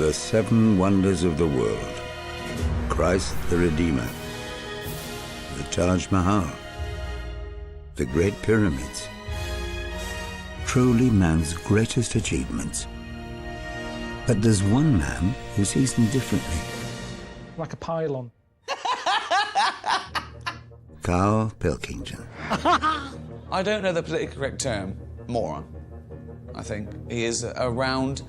The seven wonders of the world. Christ the Redeemer. The Taj Mahal. The Great Pyramids. Truly man's greatest achievements. But there's one man who sees them differently. Like a pylon. Carl Pilkington. I don't know the politically correct term. Moron, I think. He is a round,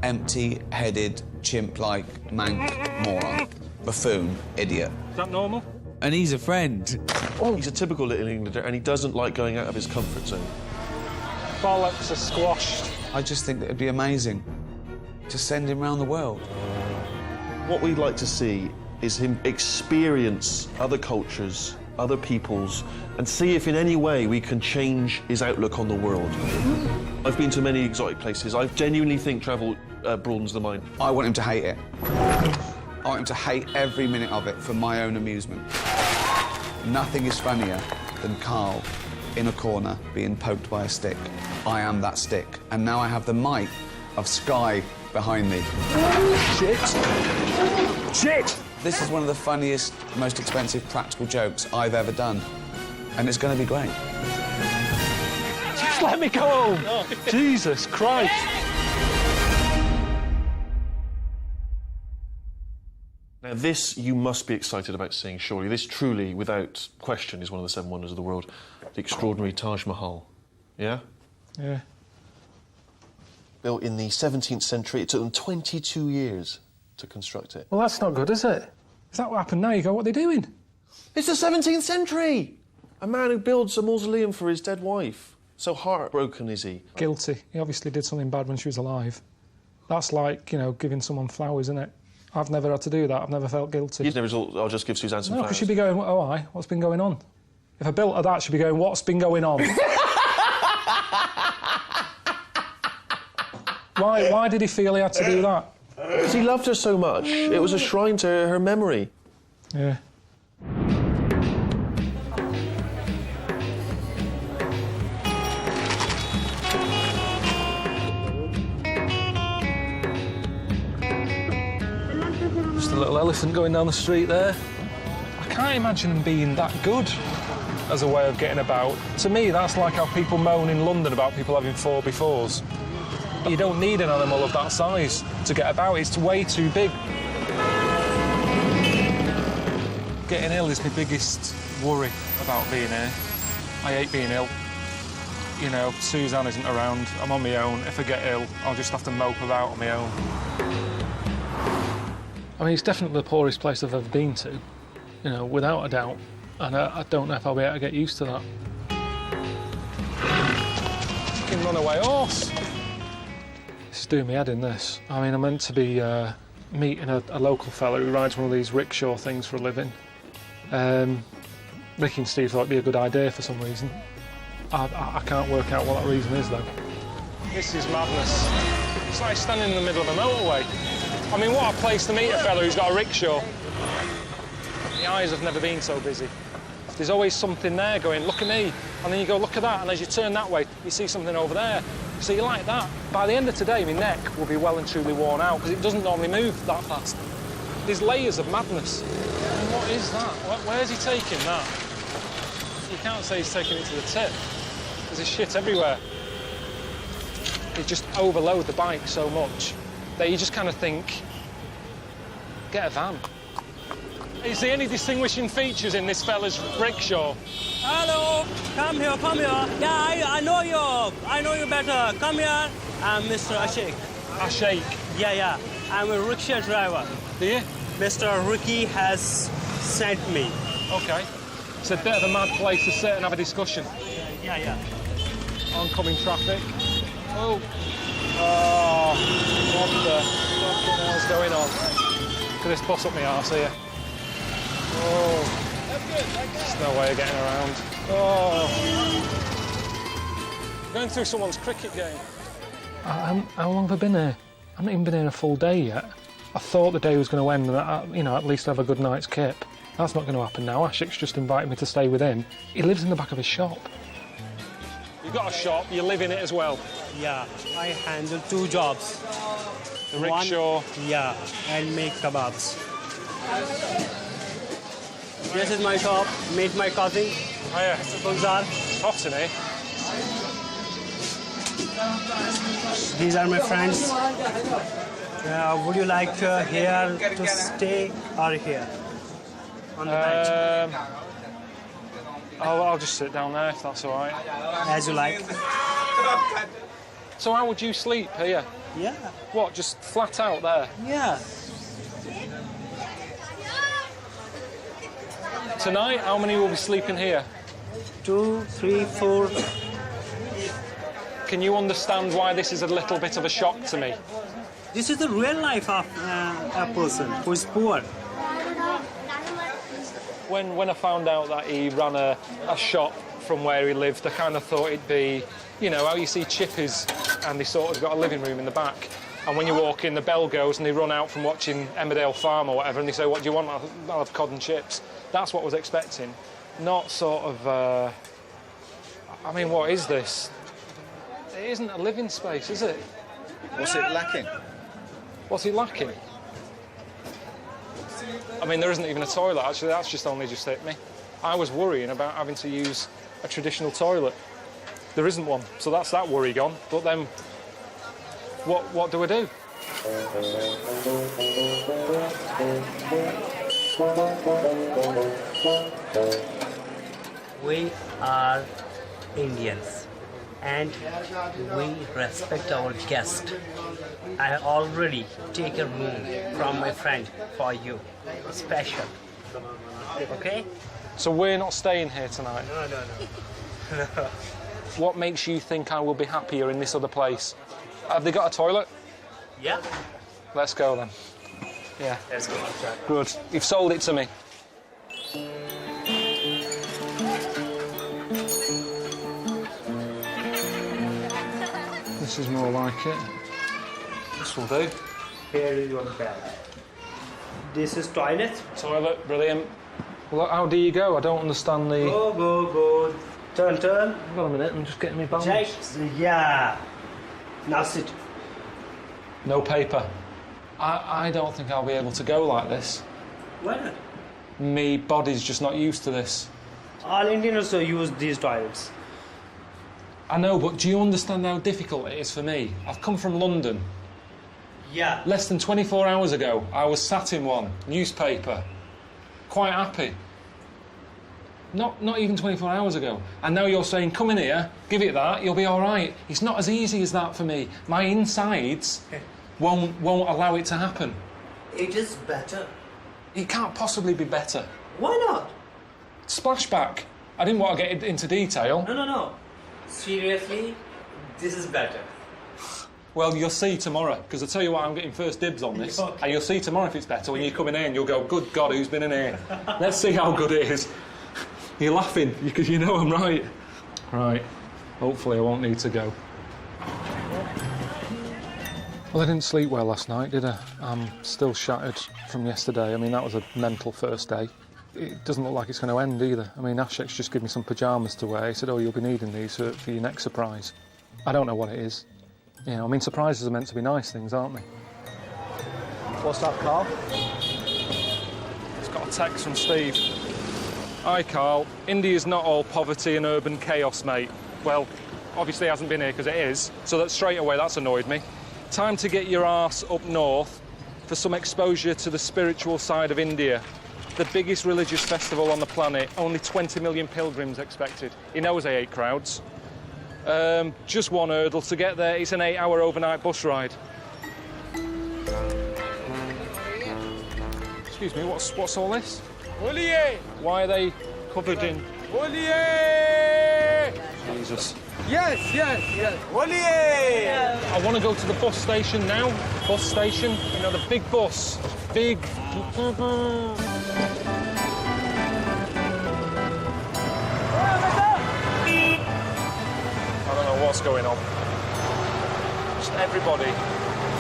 empty-headed, chimp-like, mank moron. Buffoon, idiot. Is that normal? And he's a friend. Oh. He's a typical Little Englander, and he doesn't like going out of his comfort zone. Bollocks are squashed. I just think that it'd be amazing to send him around the world. What we'd like to see is him experience other cultures, other peoples, and see if in any way we can change his outlook on the world. I've been to many exotic places. I genuinely think travel broadens the mind. I want him to hate it. I want him to hate every minute of it for my own amusement. Nothing is funnier than Carl in a corner being poked by a stick. I am that stick. And now I have the might of Sky behind me. Shit! Shit! This is one of the funniest, most expensive practical jokes I've ever done. And it's going to be great. Just let me go home! Oh. Jesus Christ! Now, this you must be excited about seeing, surely. This truly, without question, is one of the seven wonders of the world. The extraordinary Taj Mahal. Yeah? Yeah. Built in the 17th century. It took them 22 years to construct it. Well, that's not good, is it? Is that what happened now? You go, what are they doing? It's the 17th century! A man who builds a mausoleum for his dead wife. So heartbroken is he. Guilty. He obviously did something bad when she was alive. That's like, you know, giving someone flowers, isn't it? I've never had to do that. I've never felt guilty. You'd never thought, I'll just give Suzanne some flowers. No, because she'd be going, oh, aye, what's been going on? If I built her that, she'd be going, what's been going on? Why did he feel he had to do that? Because he loved her so much. It was a shrine to her memory. Yeah. Just a little elephant going down the street there. I can't imagine him being that good as a way of getting about. To me, that's like how people moan in London about people having 4x4s. You don't need an animal of that size to get about. It's way too big. Getting ill is my biggest worry about being here. I hate being ill. You know, Suzanne isn't around. I'm on my own. If I get ill, I'll just have to mope about on my own. I mean, it's definitely the poorest place I've ever been to, you know, without a doubt. And I don't know if I'll be able to get used to that. Fucking runaway horse. This is doing me head in, this. I mean, I'm meant to be meeting a local fellow who rides one of these rickshaw things for a living. Ricky and Steve thought it'd be a good idea for some reason. I can't work out what that reason is, though. This is madness. It's like standing in the middle of a motorway. I mean, what a place to meet a fellow who's got a rickshaw. The eyes have never been so busy. There's always something there going, look at me. And then you go, look at that, and as you turn that way, you see something over there. So you like that. By the end of today, my neck will be well and truly worn out, because it doesn't normally move that fast. There's layers of madness. And what is that? Where's he taking that? You can't say he's taking it to the tip. There's shit everywhere. You just overload the bike so much that you just kind of think, get a van. Is there any distinguishing features in this fella's rickshaw? Hello, come here, come here. Yeah, I know you better. Come here. I'm Mr. Ashik. Ashik? Yeah. I'm a rickshaw driver. Do you? Mr. Ricky has sent me. OK. It's a bit of a mad place to sit and have a discussion. Yeah. Oncoming traffic. Oh, what the fucking hell's going on? Look at this bus up my arse here. Oh, there's no way of getting around. Oh. Going through someone's cricket game. How long have I been here? I haven't even been here a full day yet. I thought the day was going to end and, you know, at least have a good night's kip. That's not going to happen now. Ashik's just invited me to stay with him. He lives in the back of his shop. You've got a shop, you live in it as well? Yeah, I handle 2 jobs. The rickshaw. Yeah, and make kebabs. This is my shop. Meet my cousin. Oh yeah. Gulzar. It's hot in here. These are my friends. Would you like here to stay or here? On the bench? I'll just sit down there if that's all right. As you like. So how would you sleep here? Yeah. What, just flat out there? Yeah. Tonight, how many will be sleeping here? 2, 3, 4. Can you understand why this is a little bit of a shock to me? This is the real life of a person who is poor. When I found out that he ran a shop from where he lived, I kind of thought it'd be, you know, how you see chippies and they sort of got a living room in the back. And when you walk in, the bell goes and they run out from watching Emmerdale Farm or whatever and they say, what do you want? I'll have cod and chips. That's what I was expecting. Not sort of, I mean, what is this? It isn't a living space, is it? What's it lacking? What's it lacking? I mean, there isn't even a toilet, actually. That's just hit me. I was worrying about having to use a traditional toilet. There isn't one, so that's that worry gone. But then, what do I do? We are Indians and we respect our guest. I already take a room from my friend for you, special. Okay? So we're not staying here tonight? No. What makes you think I will be happier in this other place? Have they got a toilet? Yeah? Let's go then. Yeah. Let's go. Good. You've sold it to me. This is more like it. This will do. Here is your bed. This is toilet. Toilet, brilliant. Well, how do you go? I don't understand the... Go. Turn. Hold on a minute, I'm just getting my balance. Yeah. Now sit. No paper. I don't think I'll be able to go like this. Why not? Me body's just not used to this. All Indians also use these toilets. I know, but do you understand how difficult it is for me? I've come from London. Yeah. Less than 24 hours ago, I was sat in one, newspaper, quite happy. Not even 24 hours ago. And now you're saying, come in here, give it that, you'll be all right. It's not as easy as that for me. My insides won't allow it to happen. It is better. It can't possibly be better. Why not? Splashback. I didn't want to get into detail. No. Seriously, this is better. Well, you'll see tomorrow, because I tell you what, I'm getting first dibs on this. Okay. And you'll see tomorrow if it's better when you come in here and you'll go, good God, who's been in here? Let's see how good it is. You're laughing, because you know I'm right. Right. Hopefully I won't need to go. Well, I didn't sleep well last night, did I? I'm still shattered from yesterday. I mean, that was a mental first day. It doesn't look like it's going to end either. I mean, Ashek's just given me some pyjamas to wear. He said, oh, you'll be needing these for your next surprise. I don't know what it is. You know, I mean, surprises are meant to be nice things, aren't they? What's that, Carl? It's got a text from Steve. Hi, Carl. India's not all poverty and urban chaos, mate. Well, obviously he hasn't been here because it is, so that straight away that's annoyed me. Time to get your arse up north for some exposure to the spiritual side of India. The biggest religious festival on the planet, only 20 million pilgrims expected. He knows they hate crowds. Just one hurdle to get there. It's an 8-hour overnight bus ride. Excuse me, what's all this? Holi! Why are they covered in... Holi! Jesus. Yes. Holi! I want to go to the bus station now. Bus station, you know, the big bus. Big... I don't know what's going on. Just everybody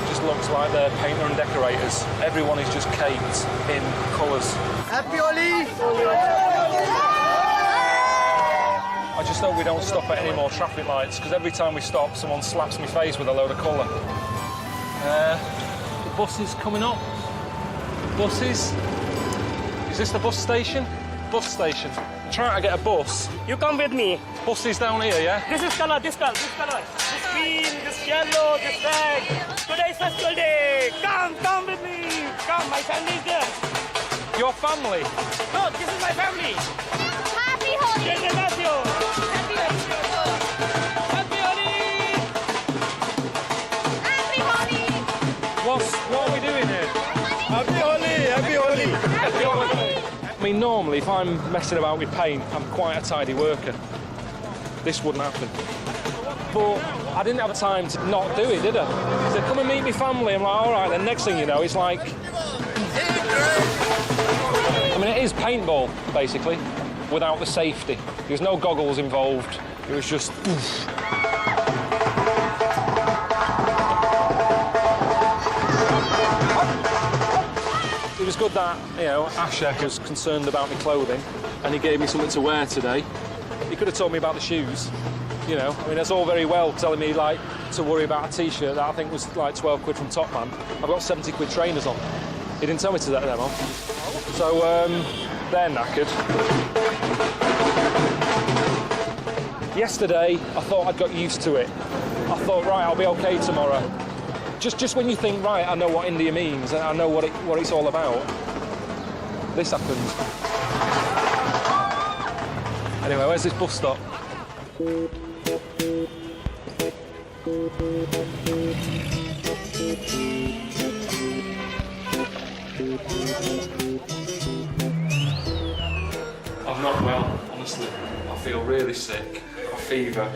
just looks like they're painter and decorators. Everyone is just caked in colours. Happy Holi! I just hope we don't stop at any more traffic lights, because every time we stop, someone slaps me face with a load of colour. buses coming up. Buses. Is this the bus station? Bus station. I'm trying to get a bus. You come with me. Buses down here, yeah? This is color, this color, this color. This green, this yellow, this red. Today is festival day. Come with me. Come, my family is there. Your family? No, this is my family. Happy Holi! Happy Holi! Happy Holi! What are we doing here? Happy Holi! Happy Holi! Happy Holi! I mean, normally, if I'm messing about with paint, I'm quite a tidy worker. This wouldn't happen. But I didn't have time to not do it, did I? He said, come and meet my family. I'm like, all right, then next thing you know, it's like... I mean, it is paintball, basically, without the safety. There was no goggles involved. It was just... It was good that, you know, Asher was concerned about my clothing and he gave me something to wear today. He could have told me about the shoes, you know. I mean, it's all very well telling me, like, to worry about a T-shirt that I think was, like, 12 quid from Top Man. I've got 70 quid trainers on. He didn't tell me to take them on. So, they're knackered. Yesterday, I thought I'd got used to it. I thought, right, I'll be OK tomorrow. Just when you think, right, I know what India means, and I know what it's all about, this happened. Anyway, where's this bus stop? I'm not well, honestly. I feel really sick. I've got a fever.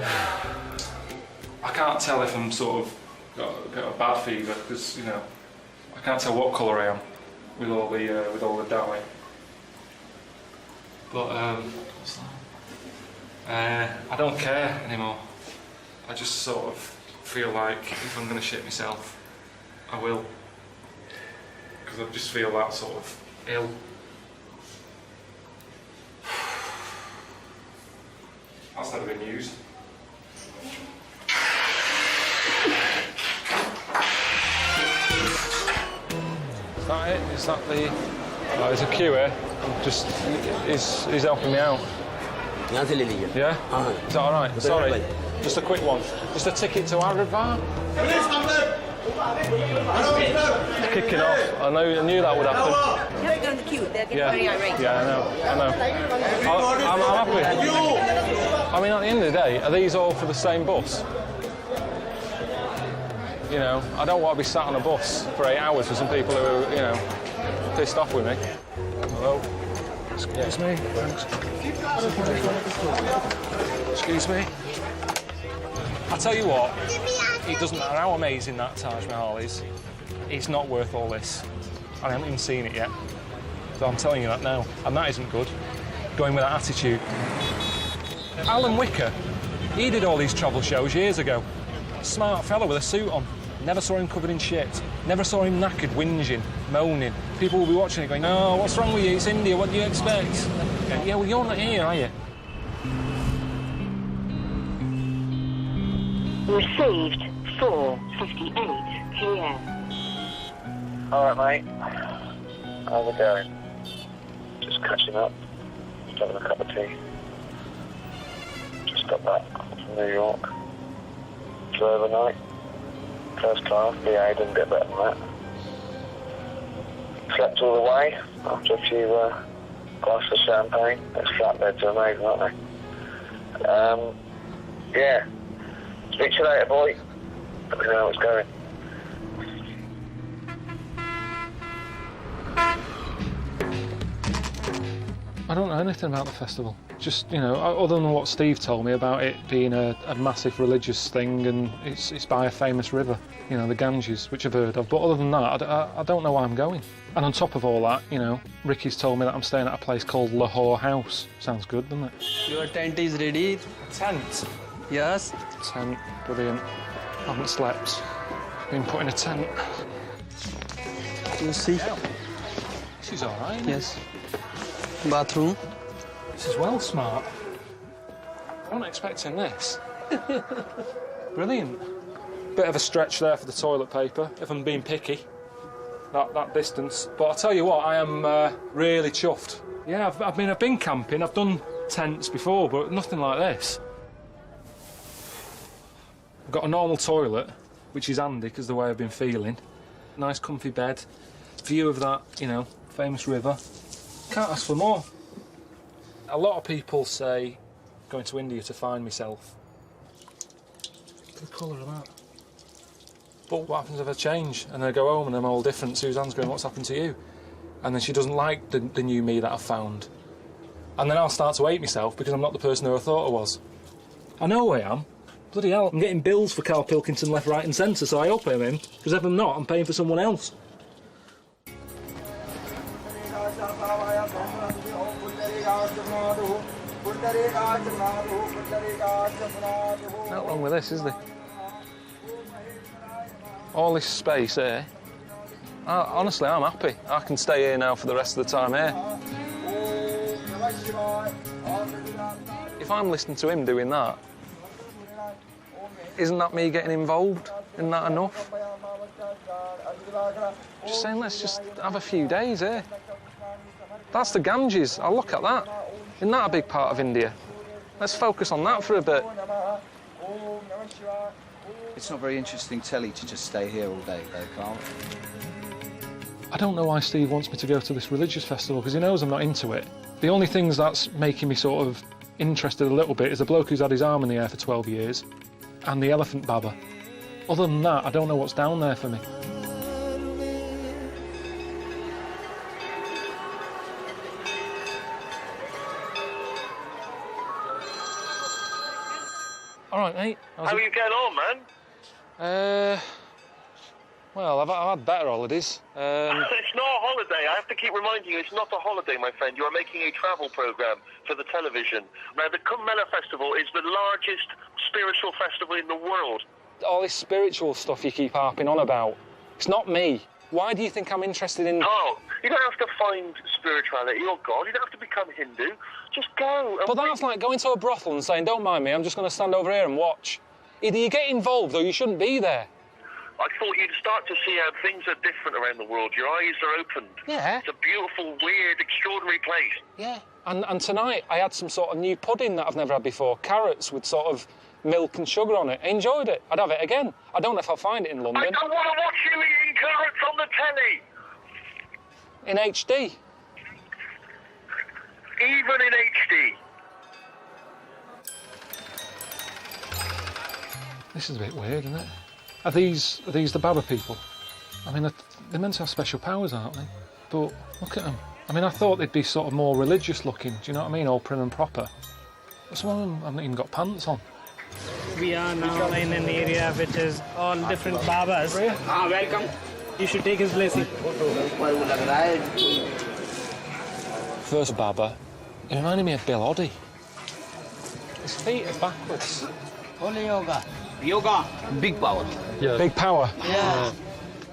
I can't tell if I'm sort of got a bad fever because, you know, I can't tell what colour I am with all the dye. But I don't care anymore. I just sort of feel like if I'm going to shit myself, I will, because I just feel that sort of ill. That's never been used. Is that it? Is that the... Oh, there's a queue here. Just, he's helping me out. Yeah? Is that all right? Sorry. Just a quick one. Just a ticket to Agra. It's kicking off. I knew that would happen. You have to go in the queue. They're getting very irate. Yeah, I know. I'm happy. I mean, at the end of the day, are these all for the same bus? You know, I don't want to be sat on a bus for 8 hours for some people who are, you know, pissed off with me. Hello? Excuse me? Excuse me? I tell you what, it doesn't matter how amazing that Taj Mahal is, it's not worth all this. I haven't even seen it yet. So I'm telling you that now. And that isn't good, going with that attitude. Alan Wicker, he did all these travel shows years ago. Smart fella with a suit on. Never saw him covered in shit. Never saw him knackered, whinging, moaning. People will be watching it going, oh, what's wrong with you? It's India, what do you expect? Yeah, well, you're not here, are you? Received 4:58 p.m. All right, mate. How's it going? Just catching up. Just having a cup of tea. Just got back from New York. Flew overnight. First class. BA didn't get better than that. Slept all the way after a few glasses of champagne. Those flatbeds are amazing, aren't they? Yeah. Speak to you later, boy. Let me know how it's going. I don't know anything about the festival. Just, you know, other than what Steve told me about it being a massive religious thing and it's by a famous river, you know, the Ganges, which I've heard of. But other than that, I don't know why I'm going. And on top of all that, you know, Ricky's told me that I'm staying at a place called Lahore House. Sounds good, doesn't it? Your tent is ready. Tent? Yes. Tent, brilliant. I haven't slept. Been put in a tent. You see? This is all right. Yes. Bathroom. This is well smart. I wasn't expecting this. Brilliant. Bit of a stretch there for the toilet paper, if I'm being picky. that distance. But I'll tell you what, I am really chuffed. Yeah, I've been camping, I've done tents before, but nothing like this. I've got a normal toilet, which is handy because the way I've been feeling. Nice comfy bed, view of that, you know, famous river. Can't ask for more. A lot of people say going to India to find myself. Look at the colour of that. But what happens if I change and I go home and I'm all different? Suzanne's going, what's happened to you? And then she doesn't like the new me that I've found. And then I'll start to hate myself because I'm not the person who I thought I was. I know who I am. Bloody hell, I'm getting bills for Carl Pilkington left, right and centre, so I hope I'm in, because if I'm not, I'm paying for someone else. Not wrong with this, is there? All this space here. Honestly, I'm happy. I can stay here now for the rest of the time here. If I'm listening to him doing that, isn't that me getting involved? Isn't that enough? Just saying, let's just have a few days here. That's the Ganges. I'll look at that. Isn't that a big part of India? Let's focus on that for a bit. It's not very interesting telly to just stay here all day, though, Carl. I don't know why Steve wants me to go to this religious festival, because he knows I'm not into it. The only things that's making me sort of interested a little bit is the bloke who's had his arm in the air for 12 years and the elephant baba. Other than that, I don't know what's down there for me. All right, mate. How are you getting on, man? Well, I've had better holidays. It's not a holiday. I have to keep reminding you, it's not a holiday, my friend. You are making a travel programme for the television. Now, the Kumbh Mela festival is the largest spiritual festival in the world. All this spiritual stuff you keep harping on about, it's not me. Why do you think I'm interested in... Oh, you don't have to find spirituality or God. You don't have to become Hindu. Just go. But that's like going to a brothel and saying, don't mind me, I'm just going to stand over here and watch. Either you get involved or you shouldn't be there. I thought you'd start to see how things are different around the world. Your eyes are opened. Yeah. It's a beautiful, weird, extraordinary place. Yeah. And tonight I had some sort of new pudding that I've never had before. Carrots with sort of milk and sugar on it. I enjoyed it. I'd have it again. I don't know if I'll find it in London. I don't want to watch you eating carrots on the telly. In HD. Even in HD. This is a bit weird, isn't it? Are these the Baba people? I mean, they're meant to have special powers, aren't they? But look at them. I mean, I thought they'd be sort of more religious looking, do you know what I mean? All prim and proper. But some of them haven't even got pants on. We are now in an area which is all different Babas. Welcome. You should take his blessing. First Baba, it reminded me of Bill Oddie. His feet are backwards. Holy yoga. Yoga, big power. Yeah. Big power. Yeah.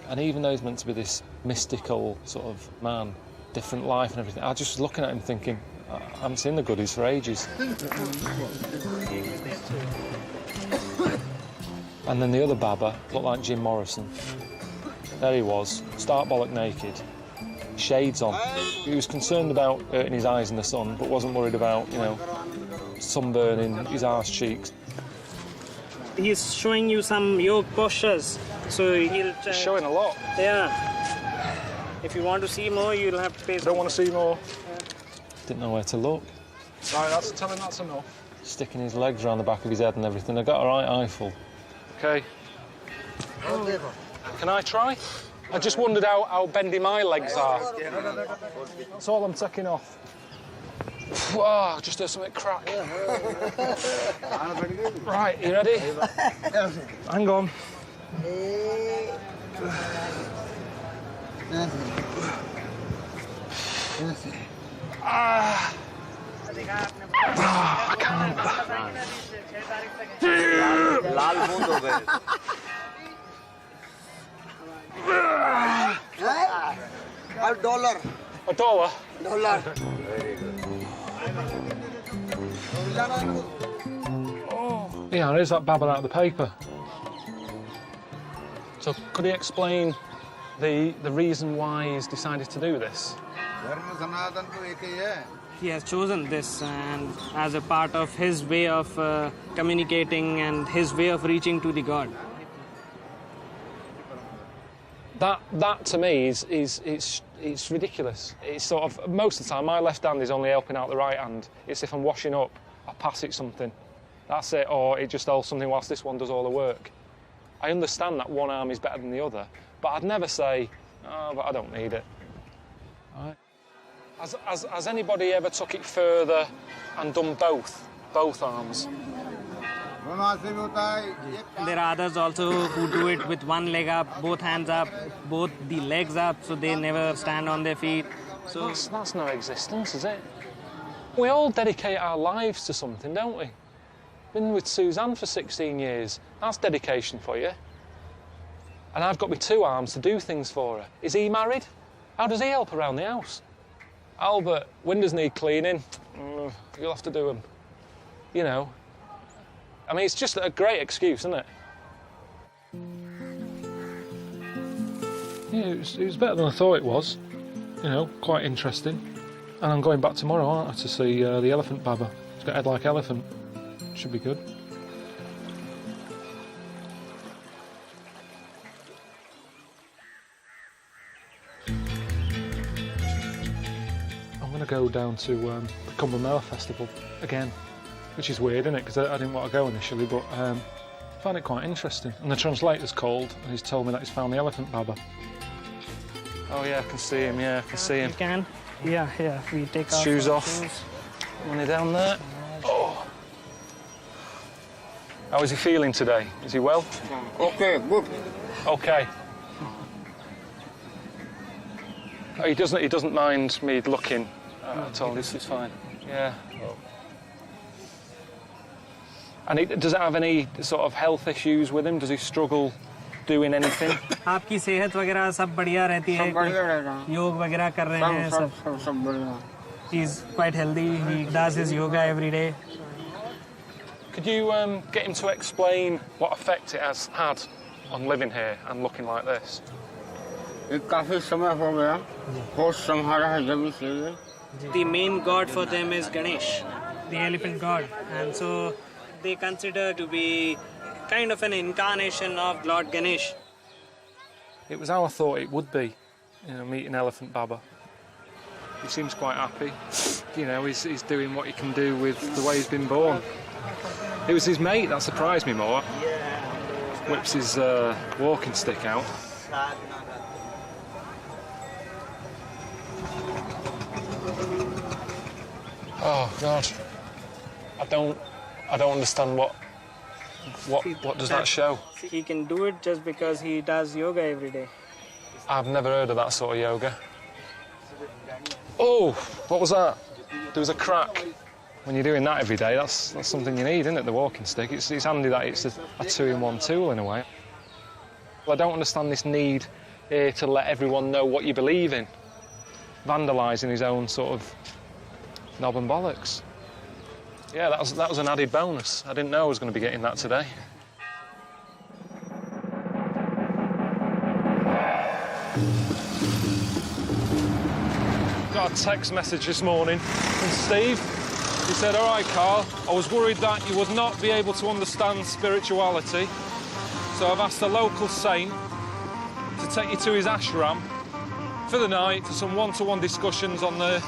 And even though he's meant to be this mystical sort of man, different life and everything, I just was looking at him thinking, I haven't seen the goodies for ages. And then the other Baba looked like Jim Morrison. There he was, stark bollock naked, shades on. He was concerned about hurting his eyes in the sun, but wasn't worried about, you know, sunburning his arse cheeks. He's showing you some yoga postures, so he'll... Showing a lot. Yeah. If you want to see more, you'll have to pay... Don't want to see more. Didn't know where to look. Right, tell him that's enough. Sticking his legs around the back of his head and everything. I got a right eyeful. OK. Can I try? I just wondered how bendy my legs are. That's all I'm taking off. Whoa, just heard something crack. Right, you ready? Hang on. I can't. $1. A dollar? $1. Oh. Yeah, there's that babble out of the paper. So could he explain the reason why he's decided to do this? He has chosen this and as a part of his way of communicating and his way of reaching to the God. That to me it's ridiculous. It's sort of, most of the time my left hand is only helping out the right hand. It's if I'm washing up, I pass it something. That's it, or it just holds something whilst this one does all the work. I understand that one arm is better than the other, but I'd never say, oh, but I don't need it. Right. Has anybody ever took it further and done both arms? There are others also who do it with one leg up, both hands up, both the legs up, so they never stand on their feet. So that's no existence, is it? We all dedicate our lives to something, don't we? Been with Suzanne for 16 years. That's dedication for you. And I've got my two arms to do things for her. Is he married? How does he help around the house? Albert, windows need cleaning. You'll have to do them. You know. I mean, it's just a great excuse, isn't it? Yeah, it was better than I thought it was. You know, quite interesting. And I'm going back tomorrow, aren't I, to see the elephant baba. It's got a head like elephant. Should be good. I'm going to go down to the Kumbh Mela festival again, which is weird, isn't it? Because I didn't want to go initially, but I found it quite interesting. And the translator's called, and he's told me that he's found the elephant baba. Oh yeah, I can see him. Yeah, I can see him. you can, yeah. We take our shoes off. shoes. Money down there. Oh. How is he feeling today? Is he well? Okay, good. Okay. Oh, he doesn't mind me looking at all. This is fine. Yeah. And does it have any sort of health issues with him? Does he struggle doing anything? आपकी सेहत वगैरह सब बढ़िया रहती है? योग वगैरह कर रहे हैं सब बढ़िया. He's quite healthy. He does his yoga every day. Could you get him to explain what effect it has had on living here and looking like this? The main god for them is Ganesh, the elephant god, and so they consider to be kind of an incarnation of Lord Ganesh. It was how I thought it would be, you know, meeting Elephant Baba. He seems quite happy. You know, he's doing what he can do with the way he's been born. It was his mate that surprised me more. Whips his walking stick out. Oh God, I don't understand what does that show? He can do it just because he does yoga every day. I've never heard of that sort of yoga. Oh, what was that? There was a crack. When you're doing that every day, that's something you need, isn't it, the walking stick? It's handy that it's a two-in-one tool, in a way. Well, I don't understand this need here to let everyone know what you believe in. Vandalising his own sort of knob and bollocks. Yeah, that was an added bonus. I didn't know I was going to be getting that today. Got a text message this morning from Steve. He said, all right, Carl, I was worried that you would not be able to understand spirituality, so I've asked a local saint to take you to his ashram for the night for some one-to-one discussions on the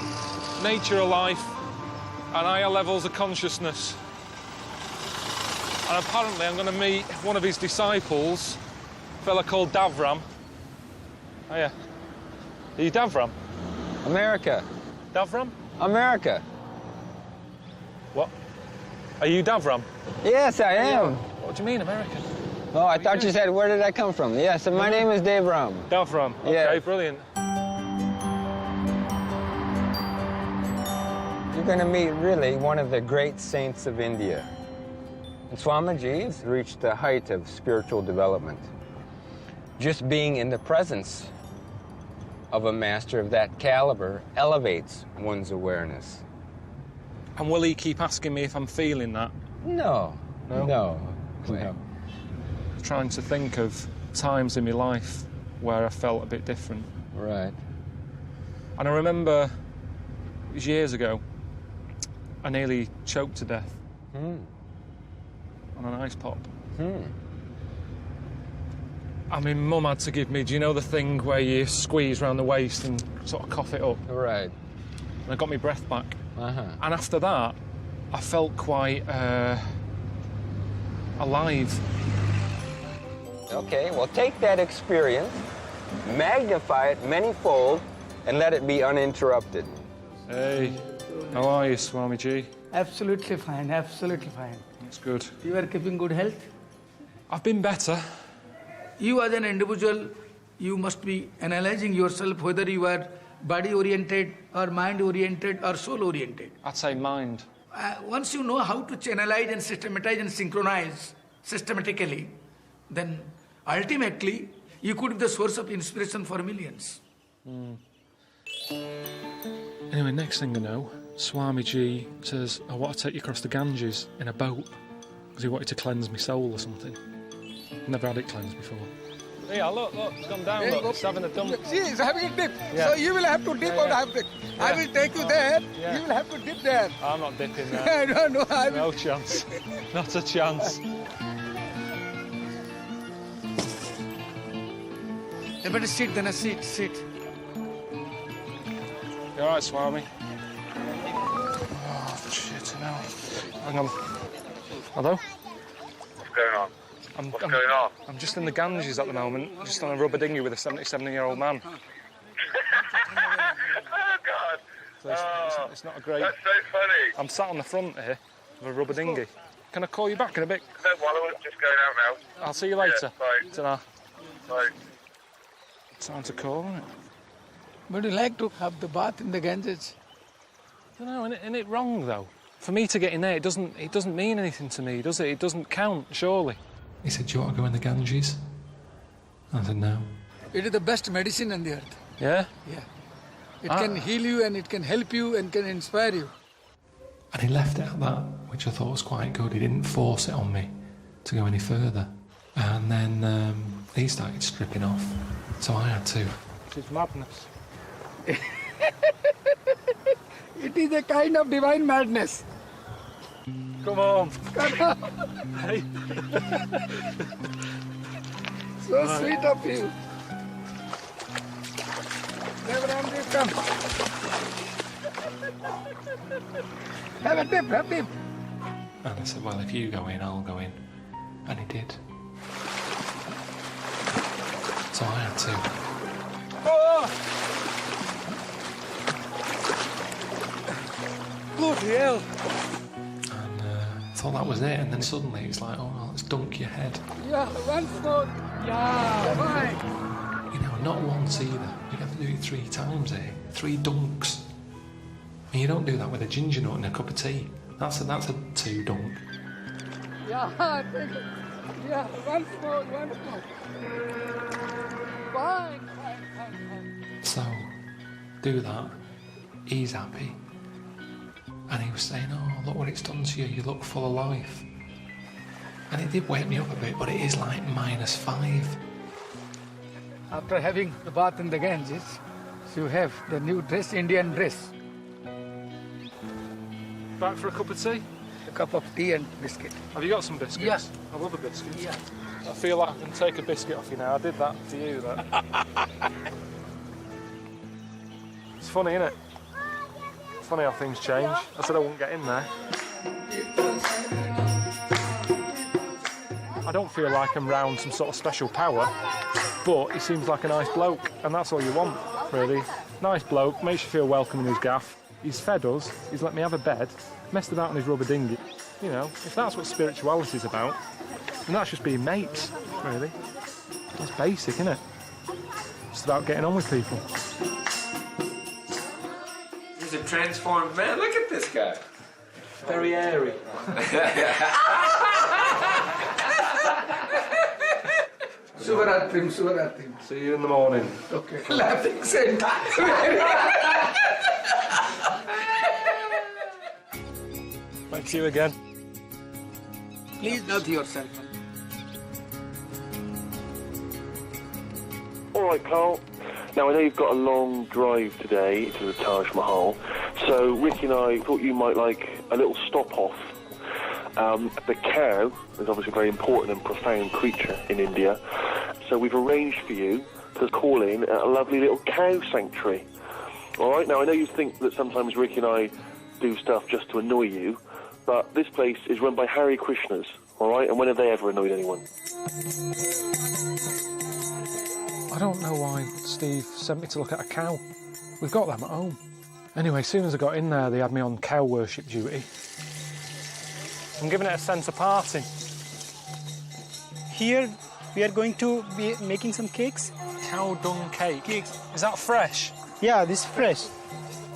nature of life and higher levels of consciousness. And apparently I'm going to meet one of his disciples, a fella called Davram. Oh, yeah. Are you Davram? America. Davram? America. What? Are you Davram? Yes, I am. What do you mean, American? Oh, I thought you said, where did I come from? Yes, my name is Davram. Davram. Okay, yeah. Brilliant. You're going to meet, really, one of the great saints of India. And Swamiji's reached the height of spiritual development. Just being in the presence of a master of that caliber elevates one's awareness. And will he keep asking me if I'm feeling that? No. No? No. I'm trying to think of times in my life where I felt a bit different. Right. And I remember, it was years ago, I nearly choked to death on an ice pop. I mean, Mum had to give me, do you know the thing where you squeeze around the waist and sort of cough it up? Right. And I got my breath back. Uh-huh. And after that, I felt quite alive. Okay, well, take that experience, magnify it many-fold, and let it be uninterrupted. Hey, how are you, Swamiji? Absolutely fine, absolutely fine. That's good. You are keeping good health? I've been better. You as an individual, you must be analyzing yourself whether you are body-oriented or mind-oriented or soul-oriented. I'd say mind. Once you know how to channelize and systematize and synchronize systematically, then ultimately you could be the source of inspiration for millions. Anyway, next thing I know, Swamiji says, I want to take you across the Ganges in a boat because he wanted to cleanse my soul or something. Never had it cleansed before. Yeah, look, it's gone down, look, it's having a dump. See, it's having a dip. Yeah. So you will have to dip or have dip. I will take you there, you will have to dip there. I'm not dipping there. No, I will. No chance. Not a chance. You better sit, then sit. You all right, Swami? Oh, shit, no. Hang on. Hello? What's going on? What's going on? I'm just in the Ganges at the moment, just on a rubber dinghy with a 77-year-old man. Oh, God. So it's not a great... That's so funny. I'm sat on the front here of a rubber dinghy. Can I call you back in a bit? No, I'm just going out now. I'll see you later. Yeah, bye. Ta-ra. Bye. Time to call, isn't it? Would you like to have the bath in the Ganges? I don't know, isn't it wrong, though? For me to get in there, it doesn't mean anything to me, does it? It doesn't count, surely. He said, do you want to go in the Ganges? I said, no. It is the best medicine on the earth. Yeah? Yeah. It can heal you and it can help you and can inspire you. And he left it at that, which I thought was quite good. He didn't force it on me to go any further. And then he started stripping off, so I had to. It's madness. It is a kind of divine madness. Come on. Hey. So sweet of you. Deformed, come. Have a dip. And I said, well, if you go in, I'll go in. And he did. So I had to. Oh! Bloody hell. And thought that was it. And then suddenly it's like, oh, well, let's dunk your head. Yeah, once more. Yeah, fine. You know, not once either. You have to do it 3 times here. 3 dunks. And you don't do that with a ginger nut and a cup of tea. That's a 2 dunk. Yeah, take it. Yeah, once more. Fine. So, do that. He's happy. And he was saying, oh, look what it's done to you. You look full of life. And it did wake me up a bit, but it is like -5. After having the bath in the Ganges, you have the new dress, Indian dress. Back for a cup of tea? A cup of tea and biscuit. Have you got some biscuits? Yes. I love a biscuit. Yeah. I feel like I can take a biscuit off you now. I did that for you, though. It's funny, isn't it? It's funny how things change. I said I wouldn't get in there. I don't feel like I'm round some sort of special power, but he seems like a nice bloke, and that's all you want, really. Nice bloke, makes you feel welcome in his gaff. He's fed us, he's let me have a bed, messed about in his rubber dinghy. You know, if that's what spirituality is about, then that's just being mates, really. That's basic, isn't it? Just about getting on with people. He's a transformed man. Look at this guy. Very airy. Suvaratrim. See you in the morning. Okay. Laughing same time. Thanks you again. Please love yourself. All right, Carl. Now, I know you've got a long drive today to the Taj Mahal, so Ricky and I thought you might like a little stop-off. The cow is obviously a very important and profound creature in India, so we've arranged for you to call in at a lovely little cow sanctuary. All right, now I know you think that sometimes Ricky and I do stuff just to annoy you, but this place is run by Hare Krishnas, all right, and when have they ever annoyed anyone? I don't know why Steve sent me to look at a cow. We've got them at home. Anyway, as soon as I got in there, they had me on cow worship duty. I'm giving it a centre parting. Here, we are going to be making some cakes. Cow dung cake. Is that fresh? Yeah, this is fresh.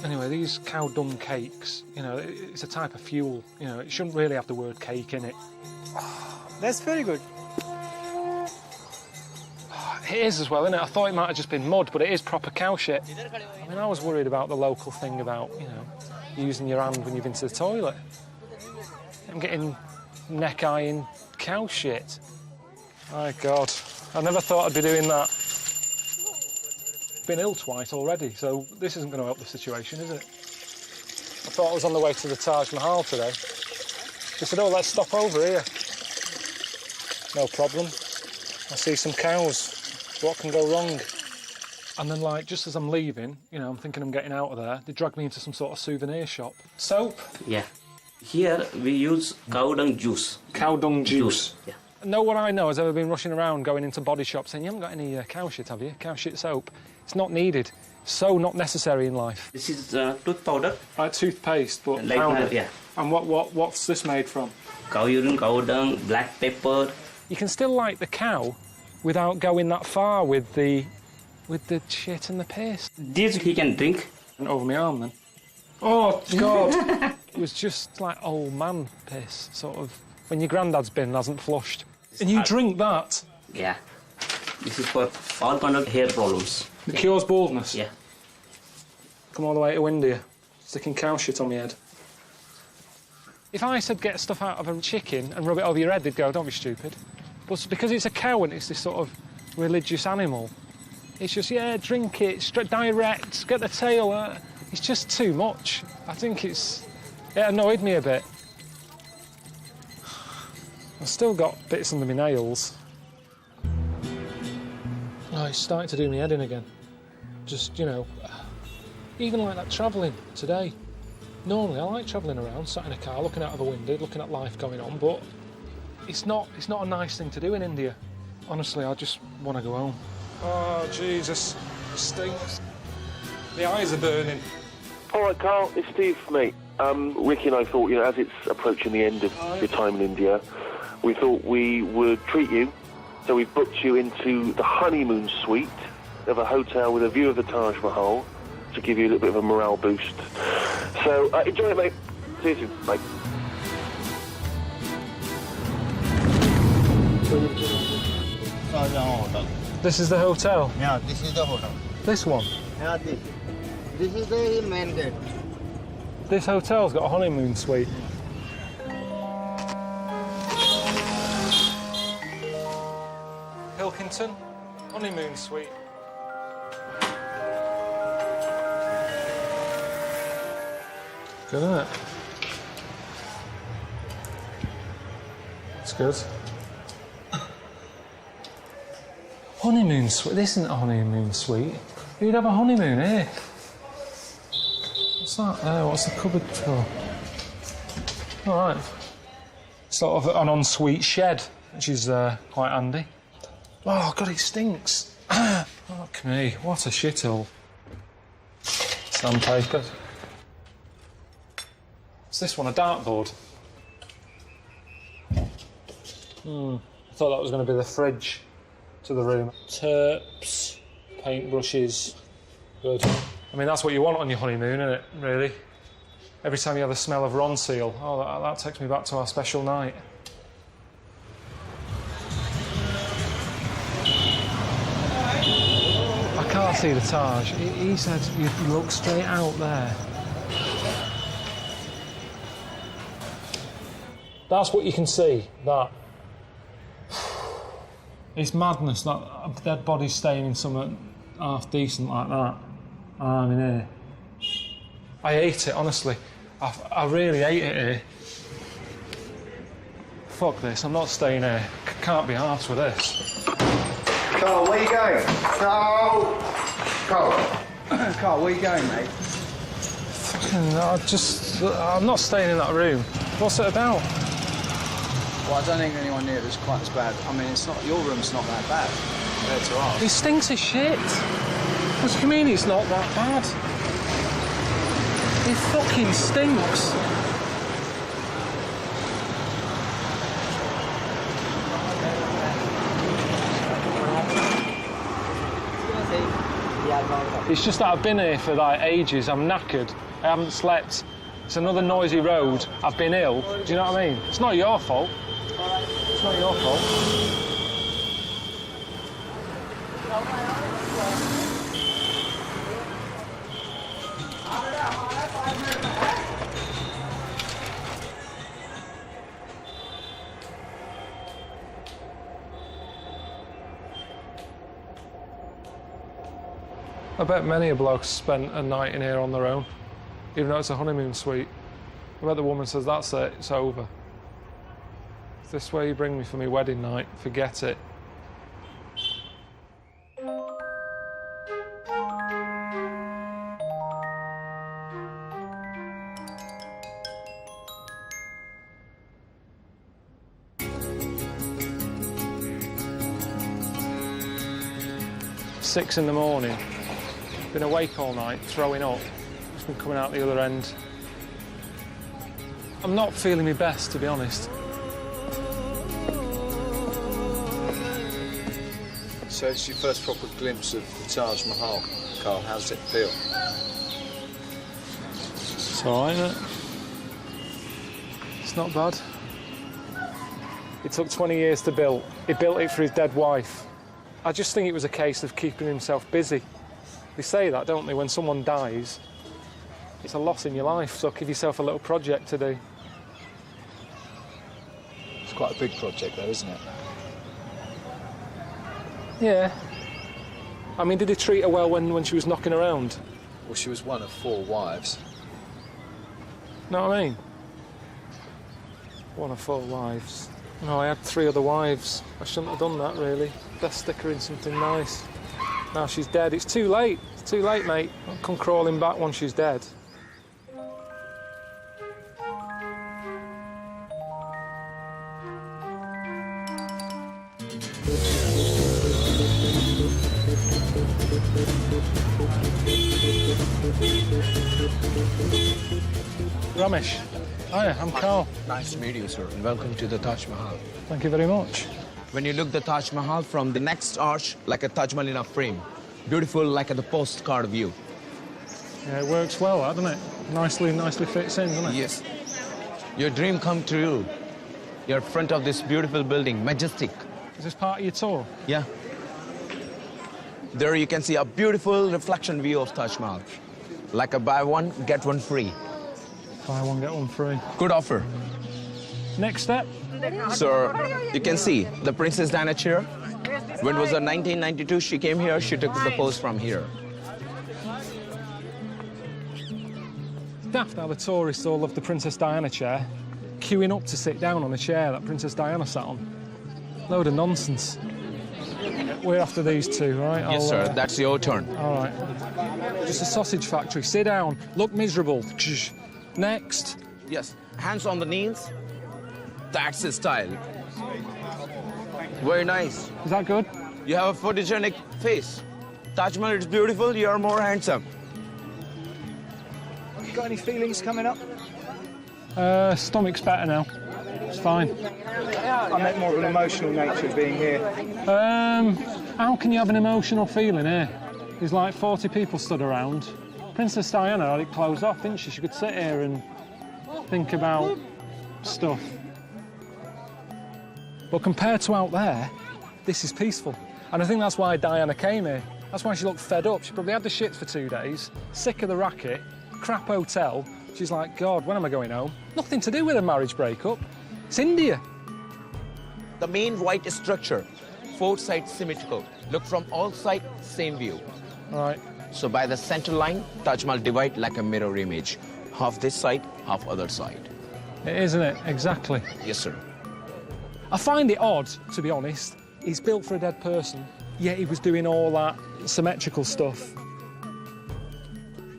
Anyway, these cow dung cakes, you know, it's a type of fuel. You know, it shouldn't really have the word cake in it. That's very good. It is as well, isn't it? I thought it might have just been mud, but it is proper cow shit. I mean, I was worried about the local thing about, you know, using your hand when you've been to the toilet. I'm getting neck-eyeing cow shit. My God, I never thought I'd be doing that. Been ill twice already, so this isn't going to help the situation, is it? I thought I was on the way to the Taj Mahal today. They said, oh, let's stop over here. No problem. I see some cows. What can go wrong? And then, like, just as I'm leaving, you know, I'm thinking I'm getting out of there, they dragged me into some sort of souvenir shop. Soap? Yeah. Here we use cow dung juice. Cow dung juice? Yeah. No one I know has ever been rushing around going into body shops saying, you haven't got any cow shit, have you? Cow shit soap. It's not needed. So not necessary in life. This is tooth powder. Like toothpaste, but like powder. Yeah. And what's this made from? Cow urine, cow dung, black pepper. You can still like the cow without going that far with the shit and the piss. This he can drink. And over my arm then. Oh God! It was just like old man piss, sort of when your granddad's bin hasn't flushed. And you drink that? Yeah. This is for all kind of hair problems. It cures baldness? Yeah. Come all the way to India, sticking cow shit on my head. If I said get stuff out of a chicken and rub it over your head, they'd go, don't be stupid. But because it's a cow and it's this sort of religious animal, it's just, yeah, drink it, straight direct, get the tail. It's just too much. I think it annoyed me a bit. I've still got bits under my nails. Oh, it's starting to do me head in again. Just, you know, even like that travelling today. Normally I like travelling around, sat in a car, looking out of a window, looking at life going on, but it's not a nice thing to do in India. Honestly, I just want to go home. Oh, Jesus. It stinks. The eyes are burning. All right, Carl, it's Steve, mate. Ricky and I thought, you know, as it's approaching the end of your time in India, we thought we would treat you. So we've booked you into the honeymoon suite of a hotel with a view of the Taj Mahal to give you a little bit of a morale boost. So enjoy it, mate. See you soon. Bye. This is the hotel? Yeah, this is the hotel. This one? Yeah, this is the main gate. This hotel's got a honeymoon suite. Pilkington, honeymoon suite. Good, isn't it? It's good. Honeymoon suite? This isn't a honeymoon suite. You'd have a honeymoon here. What's that there? What's the cupboard for? All right. Sort of an ensuite shed, which is quite handy. Oh, God, it stinks. Fuck me, what a shithole. Sandpaper. What's this one, a dartboard? I thought that was going to be the fridge to the room. Terps, paintbrushes, good. I mean, that's what you want on your honeymoon, isn't it, really? Every time you have the smell of Ronseal, oh, that takes me back to our special night. I can't see the Taj. He said you look straight out there. That's what you can see, that. It's madness that a dead body's staying in somewhere half decent like that. I'm in here. I hate it, honestly. I really hate it here. Fuck this, I'm not staying here. Can't be arsed with this. Carl, where you going? Carl! Carl, where you going, mate? I'm not staying in that room. What's it about? Well, I don't think anyone near it's quite as bad. I mean, it's not, your room's not that bad compared to ours. It stinks of shit. What do you mean it's not that bad? It fucking stinks. It's just that I've been here for like ages. I'm knackered. I haven't slept. It's another noisy road. I've been ill. Do you know what I mean? It's not your fault. It's not your fault. I bet many a bloke spent a night in here on their own, even though it's a honeymoon suite. I bet the woman says, that's it, it's over. If this way you bring me for my wedding night, forget it. Six in the morning. Been awake all night, throwing up. Just been coming out the other end. I'm not feeling my best, to be honest. So it's your first proper glimpse of the Taj Mahal. Carl, how does it feel? It's all right, isn't it? It's not bad. It took 20 years to build. He built it for his dead wife. I just think it was a case of keeping himself busy. They say that, don't they? When someone dies, it's a loss in your life, so give yourself a little project to do. It's quite a big project, though, isn't it? Yeah. I mean, did he treat her well when she was knocking around? Well, she was one of 4 wives. Know what I mean? One of 4 wives. No, I had 3 other wives. I shouldn't have done that, really. Best stick her in something nice. Now she's dead. It's too late. It's too late, mate. I'll come crawling back once she's dead. Ramesh. Hi, I'm Carl. Nice to meet you, sir, and welcome to the Taj Mahal. Thank you very much. When you look the Taj Mahal from the next arch, like a Taj Mahal in a frame. Beautiful, like the postcard view. Yeah, it works well, doesn't it? Nicely fits in, doesn't it? Yes. Your dream come true. You're in front of this beautiful building, majestic. Is this part of your tour? Yeah. There you can see a beautiful reflection view of Taj Mahal. Like a buy one, get one free. Buy one, get one free. Good offer. Next step? Sir, you can see the Princess Diana chair. When it was in 1992, she came here, she took the pose from here. Daft how the tourists all love the Princess Diana chair, queuing up to sit down on a chair that Princess Diana sat on. Load of nonsense. We're after these 2, right? Yes, sir, that's your turn. All right. Just a sausage factory. Sit down. Look miserable. Next. Yes, hands on the knees. That's his style. Very nice. Is that good? You have a photogenic face. Taj Mahal is beautiful, you are more handsome. Have you got any feelings coming up? Stomach's better now. It's fine. I meant more of an emotional nature of being here. How can you have an emotional feeling here? There's like 40 people stood around. Princess Diana had it closed off, didn't she? She could sit here and think about stuff. But compared to out there, this is peaceful. And I think that's why Diana came here. That's why she looked fed up. She probably had the shits for 2 days, sick of the racket, crap hotel. She's like, God, when am I going home? Nothing to do with a marriage breakup. It's India. The main white structure, 4 sides symmetrical. Look from all sides, same view. Right. So by the center line, Taj Mahal divide like a mirror image. Half this side, half other side. It is, isn't it? Exactly. Yes, sir. I find it odd, to be honest. He's built for a dead person, yet he was doing all that symmetrical stuff.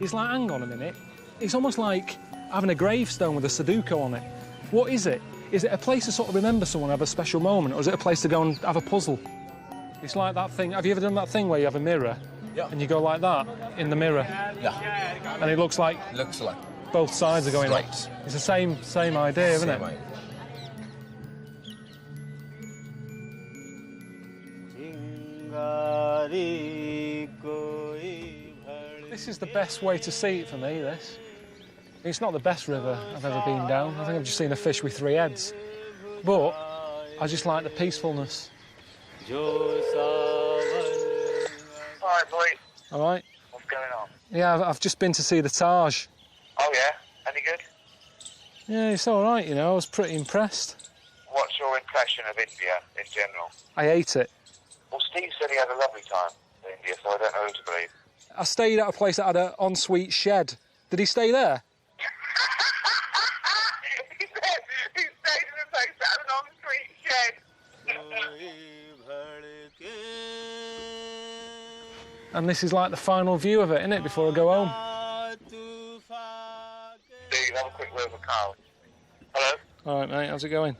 It's like, hang on a minute. It's almost like having a gravestone with a Sudoku on it. What is it? Is it a place to sort of remember someone, have a special moment, or is it a place to go and have a puzzle? It's like that thing. Have you ever done that thing where you have a mirror and you go like that in the mirror? Yeah. And it looks like both sides are going right. like. It's the same idea, isn't it? Idea. This is the best way to see it for me, this. It's not the best river I've ever been down. I think I've just seen a fish with 3 heads. But I just like the peacefulness. All right, boys. All right? What's going on? Yeah, I've just been to see the Taj. Oh, yeah? Any good? Yeah, it's all right, you know. I was pretty impressed. What's your impression of India in general? I ate it. Well, Steve said he had a lovely time in India, so I don't know who to believe. I stayed at a place that had an ensuite shed. Did he stay there? He stayed in a place that had an ensuite shed. And this is like the final view of it, isn't it, before I go home? Steve, have a quick word with Carl. Hello? All right, mate, how's it going?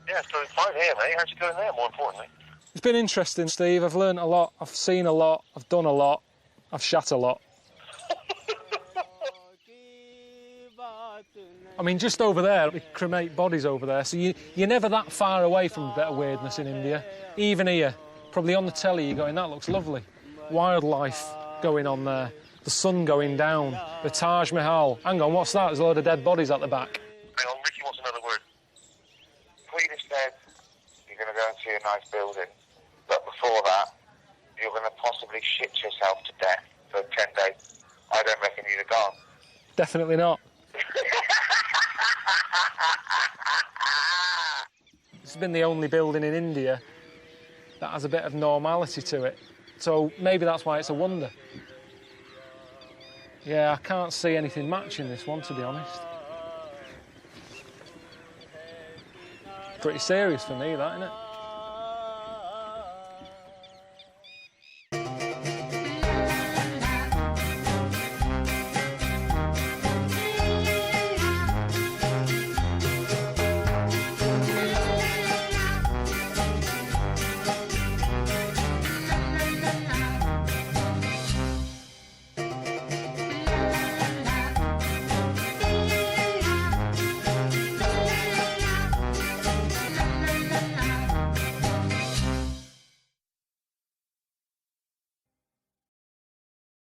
Yeah, it's doing fine here, mate. How's it going there, more importantly? It's been interesting, Steve. I've learned a lot, I've seen a lot, I've done a lot, I've shat a lot. I mean, just over there, we cremate bodies over there, so you're never that far away from a bit of weirdness in India. Even here, probably on the telly, you're going, that looks lovely. Wildlife going on there, the sun going down, the Taj Mahal. Hang on, what's that? There's a load of dead bodies at the back. Hang on, Ricky wants another word. Queen has said you're going to go and see a nice building, but before that, you're going to possibly shit yourself to death for 10 days. I don't reckon you'd have gone. Definitely not. This has been the only building in India that has a bit of normality to it. So maybe that's why it's a wonder. Yeah, I can't see anything matching this one, to be honest. Pretty serious for me, that, isn't it?